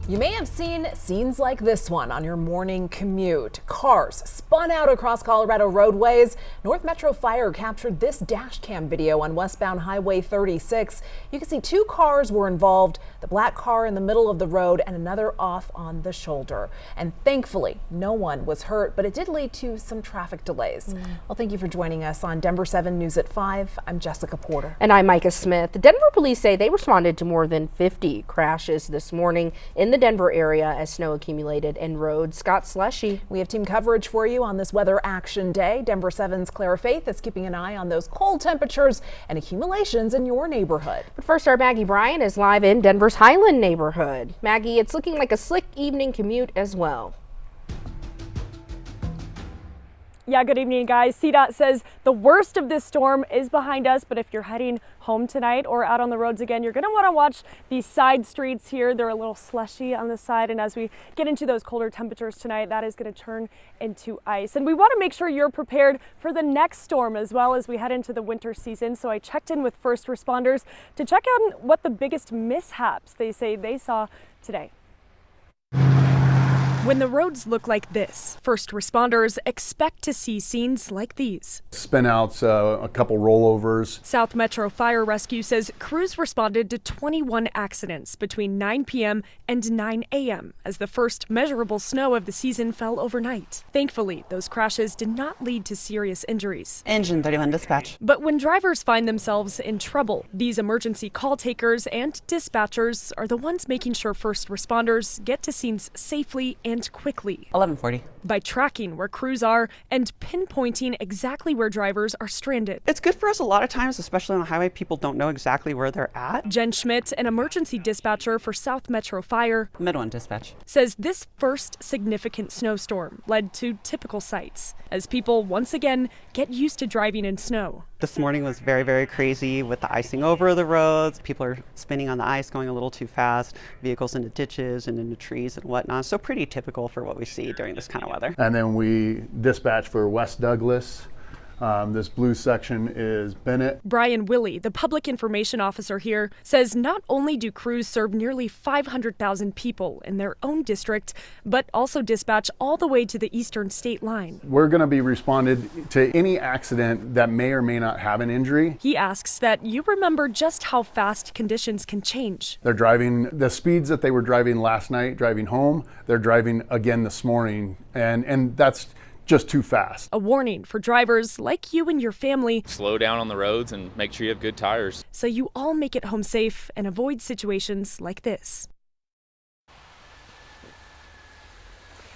You may have seen scenes like this one on your morning commute. Cars spun out across Colorado roadways. North Metro Fire captured this dash cam video on westbound Highway 36. You can see two cars were involved, the black car in the middle of the road and another off on the shoulder. And thankfully, no one was hurt, but it did lead to some traffic delays. Well, thank you for joining us on Denver 7 News at 5. I'm Jessica Porter. And I'm Micah Smith. The Denver police say they responded to more than 50 crashes this morning in the Denver area as snow accumulated and roads got slushy. We have team coverage for you on this Weather Action Day. Denver 7's Clara Faith is keeping an eye on those cold temperatures and accumulations in your neighborhood. But first, our Maggie Bryan is live in Denver's Highland neighborhood. Maggie, it's looking like a slick evening commute as well. Yeah, good evening, guys. CDOT says the worst of this storm is behind us, but if you're heading home tonight or out on the roads again, you're going to want to watch these side streets here. They're a little slushy on the side, and as we get into those colder temperatures tonight, that is going to turn into ice. And we want to make sure you're prepared for the next storm as well as we head into the winter season. So I checked in with first responders to check out what the biggest mishaps they say they saw today. When the roads look like this, first responders expect to see scenes like these. Spinouts, a couple rollovers. South Metro Fire Rescue says crews responded to 21 accidents between 9 p.m. and 9 a.m. as the first measurable snow of the season fell overnight. Thankfully, those crashes did not lead to serious injuries. Engine 31 dispatch. But when drivers find themselves in trouble, these emergency call takers and dispatchers are the ones making sure first responders get to scenes safely and quickly. 1140. By tracking where crews are and pinpointing exactly where drivers are stranded. It's good for us a lot of times, especially on the highway. People don't know exactly where they're at. Jen Schmidt, an emergency dispatcher for South Metro Fire, Mid 1 dispatch, says this first significant snowstorm led to typical sights as people once again get used to driving in snow. This morning was very, very crazy with the icing over the roads. People are spinning on the ice, going a little too fast, vehicles into ditches and into trees and whatnot. So pretty typical for what we see during this kind of weather. And then we dispatch for West Douglas. This blue section is Bennett. Brian Willey, the public information officer here, says not only do crews serve nearly 500,000 people in their own district, but also dispatch all the way to the eastern state line. We're going to be responded to any accident that may or may not have an injury. He asks that you remember just how fast conditions can change. They're driving the speeds that they were driving last night, driving home. They're driving again this morning, and that's just too fast. A warning for drivers like you and your family. Slow down on the roads and make sure you have good tires, so you all make it home safe and avoid situations like this.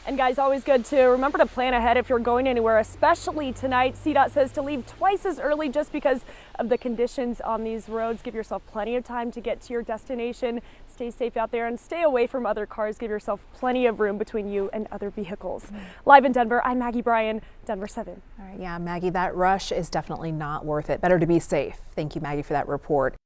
And guys, always good to remember to plan ahead if you're going anywhere, especially tonight. CDOT says to leave twice as early just because of the conditions on these roads. Give yourself plenty of time to get to your destination. Stay safe out there and stay away from other cars. Give yourself plenty of room between you and other vehicles. Live in Denver, I'm Maggie Bryan, Denver 7. All right, yeah, Maggie, that rush is definitely not worth it. Better to be safe. Thank you, Maggie, for that report.